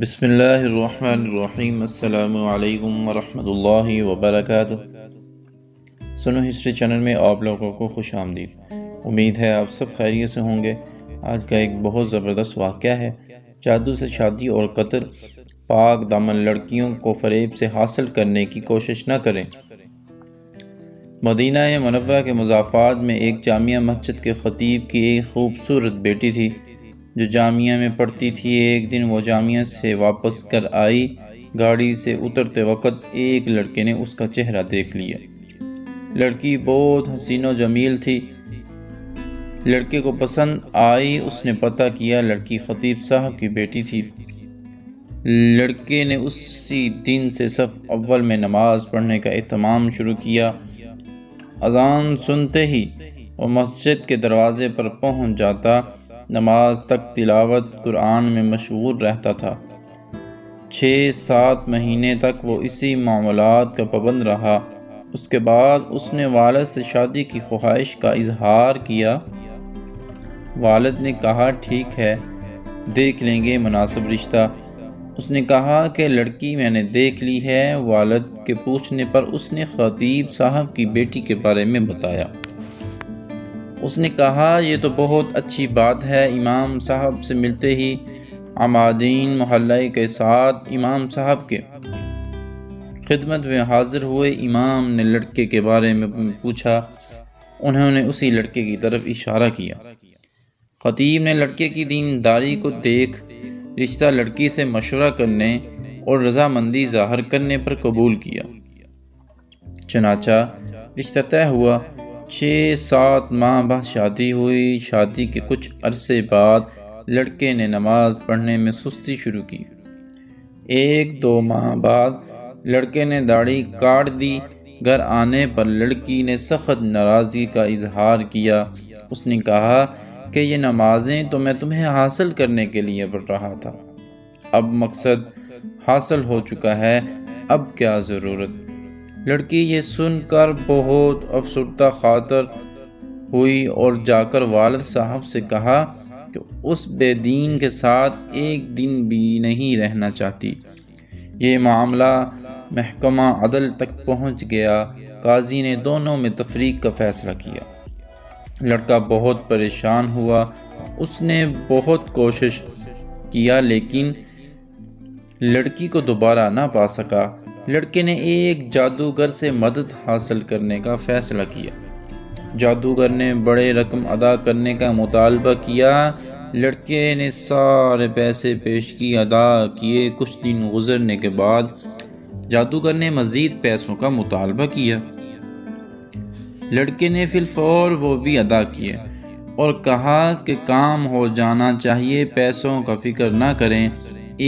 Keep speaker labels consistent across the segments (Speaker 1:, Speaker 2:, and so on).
Speaker 1: بسم اللہ الرحمن الرحیم۔ السلام علیکم ورحمۃ اللہ وبرکاتہ۔ سنو ہسٹری چینل میں آپ لوگوں کو خوش آمدید۔ امید ہے آپ سب خیریت سے ہوں گے۔ آج کا ایک بہت زبردست واقعہ ہے۔ جادو سے شادی اور قتل۔ پاک دامن لڑکیوں کو فریب سے حاصل کرنے کی کوشش نہ کریں۔ مدینہ منورہ کے مضافات میں ایک جامعہ مسجد کے خطیب کی ایک خوبصورت بیٹی تھی جو جامعہ میں پڑھتی تھی۔ ایک دن وہ جامعہ سے واپس کر آئی۔ گاڑی سے اترتے وقت ایک لڑکے نے اس کا چہرہ دیکھ لیا۔ لڑکی بہت حسین و جمیل تھی۔ لڑکے کو پسند آئی۔ اس نے پتہ کیا لڑکی خطیب صاحب کی بیٹی تھی۔ لڑکے نے اسی دن سے صف اول میں نماز پڑھنے کا اہتمام شروع کیا۔ اذان سنتے ہی وہ مسجد کے دروازے پر پہنچ جاتا۔ نماز تک تلاوت قرآن میں مشغول رہتا تھا۔ 6-7 مہینے تک وہ اسی معاملات کا پابند رہا۔ اس کے بعد اس نے والد سے شادی کی خواہش کا اظہار کیا۔ والد نے کہا ٹھیک ہے، دیکھ لیں گے مناسب رشتہ۔ اس نے کہا کہ لڑکی میں نے دیکھ لی ہے۔ والد کے پوچھنے پر اس نے خطیب صاحب کی بیٹی کے بارے میں بتایا۔ اس نے کہا یہ تو بہت اچھی بات ہے۔ امام صاحب سے ملتے ہی عمادین محلہ کے ساتھ امام صاحب کے خدمت میں حاضر ہوئے۔ امام نے لڑکے کے بارے میں پوچھا۔ انہوں نے اسی لڑکے کی طرف اشارہ کیا۔ خطیب نے لڑکے کی دینداری کو دیکھ رشتہ لڑکی سے مشورہ کرنے اور رضامندی ظاہر کرنے پر قبول کیا۔ چنانچہ رشتہ طے ہوا۔ 6-7 ماہ بعد شادی ہوئی۔ شادی کے کچھ عرصے بعد لڑکے نے نماز پڑھنے میں سستی شروع کی۔ 1-2 ماہ بعد لڑکے نے داڑھی کاٹ دی۔ گھر آنے پر لڑکی نے سخت ناراضگی کا اظہار کیا۔ اس نے کہا کہ یہ نمازیں تو میں تمہیں حاصل کرنے کے لیے پڑھ رہا تھا، اب مقصد حاصل ہو چکا ہے، اب کیا ضرورت۔ لڑکی یہ سن کر بہت افسردہ خاطر ہوئی اور جا کر والد صاحب سے کہا کہ اس بے دین کے ساتھ ایک دن بھی نہیں رہنا چاہتی۔ یہ معاملہ محکمہ عدل تک پہنچ گیا۔ قاضی نے دونوں میں تفریق کا فیصلہ کیا۔ لڑکا بہت پریشان ہوا۔ اس نے بہت کوشش کیا لیکن لڑکی کو دوبارہ نہ پا سکا۔ لڑکے نے ایک جادوگر سے مدد حاصل کرنے کا فیصلہ کیا۔ جادوگر نے بڑے رقم ادا کرنے کا مطالبہ کیا۔ لڑکے نے سارے پیسے پیشگی ادا کیے۔ کچھ دن گزرنے کے بعد جادوگر نے مزید پیسوں کا مطالبہ کیا۔ لڑکے نے فی الفور وہ بھی ادا کیے اور کہا کہ کام ہو جانا چاہیے، پیسوں کا فکر نہ کریں۔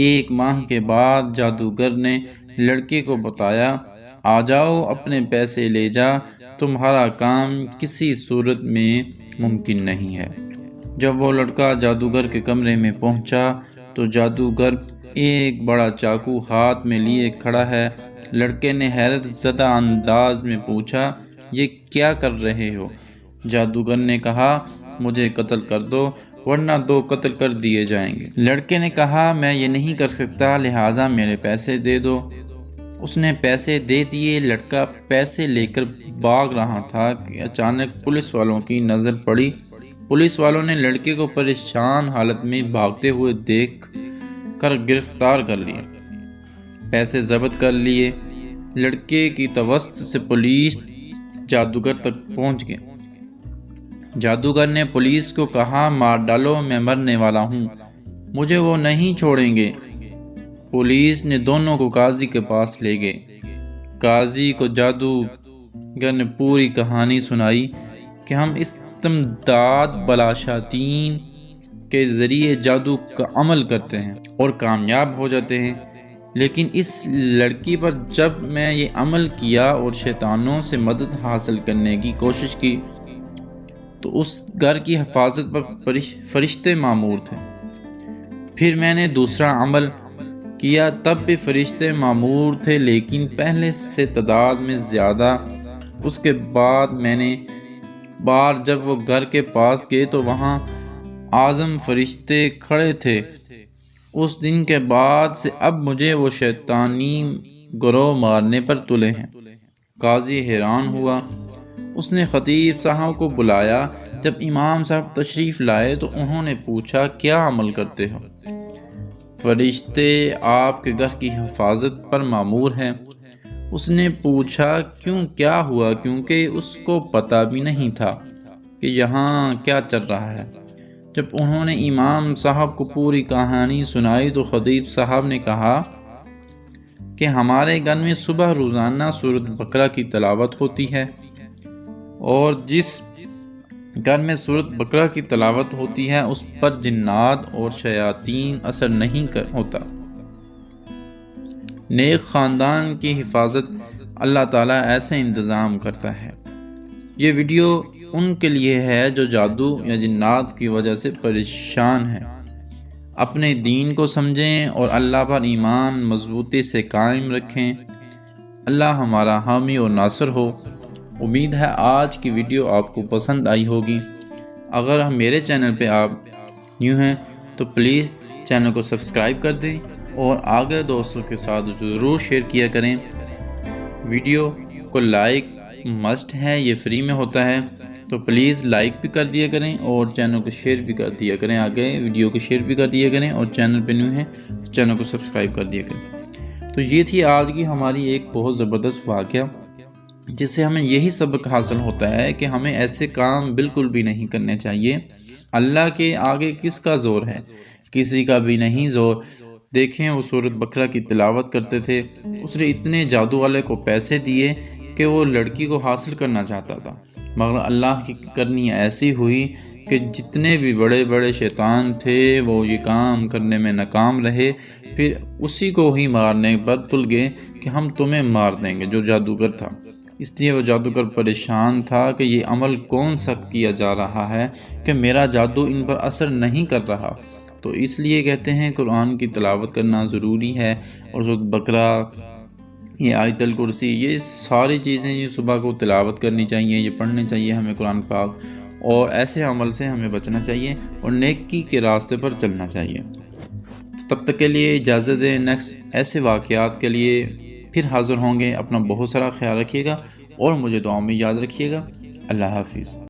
Speaker 1: 1 ماہ کے بعد جادوگر نے لڑکے کو بتایا آ جاؤ، اپنے پیسے لے جا، تمہارا کام کسی صورت میں ممکن نہیں ہے۔ جب وہ لڑکا جادوگر کے کمرے میں پہنچا تو جادوگر ایک بڑا چاقو ہاتھ میں لیے کھڑا ہے۔ لڑکے نے حیرت زدہ انداز میں پوچھا یہ کیا کر رہے ہو؟ جادوگر نے کہا مجھے قتل کر دو ورنہ 2 قتل کر دیے جائیں گے۔ لڑکے نے کہا میں یہ نہیں کر سکتا، لہٰذا میرے پیسے دے دو۔ اس نے پیسے دے دیے۔ لڑکا پیسے لے کر بھاگ رہا تھا کہ اچانک پولیس والوں کی نظر پڑی۔ پولیس والوں نے لڑکے کو پریشان حالت میں بھاگتے ہوئے دیکھ کر گرفتار کر لیا۔ پیسے ضبط کر لیے۔ لڑکے کی توسط سے پولیس جادوگر تک پہنچ گئی۔ جادوگر نے پولیس کو کہا مار ڈالو، میں مرنے والا ہوں، مجھے وہ نہیں چھوڑیں گے۔ پولیس نے دونوں کو قاضی کے پاس لے گئے۔ قاضی کو جادوگر نے پوری کہانی سنائی کہ ہم استمداد بلاشاطین کے ذریعے جادو کا عمل کرتے ہیں اور کامیاب ہو جاتے ہیں، لیکن اس لڑکی پر جب میں یہ عمل کیا اور شیطانوں سے مدد حاصل کرنے کی کوشش کی تو اس گھر کی حفاظت پر فرشتے مامور تھے۔ پھر میں نے دوسرا عمل کیا، تب بھی فرشتے مامور تھے لیکن پہلے سے تعداد میں زیادہ۔ اس کے بعد میں نے جب وہ گھر کے پاس گئے تو وہاں اعظم فرشتے کھڑے تھے اس دن کے بعد سے اب مجھے وہ شیطانی گروہ مارنے پر تلے ہیں۔ قاضی حیران ہوا۔ اس نے خطیب صاحب کو بلایا۔ جب امام صاحب تشریف لائے تو انہوں نے پوچھا کیا عمل کرتے ہو؟ فرشتے آپ کے گھر کی حفاظت پر مامور ہیں۔ اس نے پوچھا کیوں، کیا ہوا؟ کیونکہ اس کو پتہ بھی نہیں تھا کہ یہاں کیا چل رہا ہے۔ جب انہوں نے امام صاحب کو پوری کہانی سنائی تو خطیب صاحب نے کہا کہ ہمارے گھر میں صبح روزانہ سورۃ بقرہ کی تلاوت ہوتی ہے، اور جس گھر میں سورۃ بقرہ کی تلاوت ہوتی ہے اس پر جنات اور شیاطین اثر نہیں ہوتا۔ نیک خاندان کی حفاظت اللہ تعالیٰ ایسے انتظام کرتا ہے۔ یہ ویڈیو ان کے لیے ہے جو جادو یا جنات کی وجہ سے پریشان ہیں۔ اپنے دین کو سمجھیں اور اللہ پر ایمان مضبوطی سے قائم رکھیں۔ اللہ ہمارا حامی اور ناصر ہو۔ امید ہے آج کی ویڈیو آپ کو پسند آئی ہوگی۔ اگر میرے چینل پہ آپ نیو ہیں تو پلیز چینل کو سبسکرائب کر دیں اور آگے دوستوں کے ساتھ ضرور شیئر کیا کریں۔ ویڈیو کو لائک مسٹ ہے، یہ فری میں ہوتا ہے، تو پلیز لائک بھی کر دیا کریں اور چینل کو شیئر بھی کر دیا کریں۔ آگے ویڈیو کو شیئر بھی کر دیا کریں اور چینل پہ نیو ہیں تو چینل کو سبسکرائب کر دیا کریں۔ تو یہ تھی آج کی ہماری ایک بہت زبردست واقعہ، جس سے ہمیں یہی سبق حاصل ہوتا ہے کہ ہمیں ایسے کام بالکل بھی نہیں کرنے چاہیے۔ اللہ کے آگے کس کا زور ہے؟ کسی کا بھی نہیں زور۔ دیکھیں وہ سورۃ بقرہ کی تلاوت کرتے تھے، اس نے اتنے جادو والے کو پیسے دیے کہ وہ لڑکی کو حاصل کرنا چاہتا تھا، مگر اللہ کی کرنی ایسی ہوئی کہ جتنے بھی بڑے بڑے شیطان تھے وہ یہ کام کرنے میں ناکام رہے۔ پھر اسی کو ہی مارنے پر تل گئے کہ ہم تمہیں مار دیں گے، جو جادوگر تھا۔ اس لیے وہ جادوگر پریشان تھا کہ یہ عمل کون سا کیا جا رہا ہے کہ میرا جادو ان پر اثر نہیں کر رہا۔ تو اس لیے کہتے ہیں قرآن کی تلاوت کرنا ضروری ہے، اور سورۃ بقرہ، یہ آیت الکرسی، یہ ساری چیزیں یہ صبح کو تلاوت کرنی چاہیے، یہ پڑھنے چاہیے ہمیں قرآن پاک، اور ایسے عمل سے ہمیں بچنا چاہیے اور نیکی کے راستے پر چلنا چاہیے۔ تب تک کے لیے اجازت دیں، نیکسٹ ایسے واقعات کے لیے پھر حاضر ہوں گے۔ اپنا بہت سارا خیال رکھیے گا اور مجھے دعاؤں میں یاد رکھیے گا۔ اللہ حافظ۔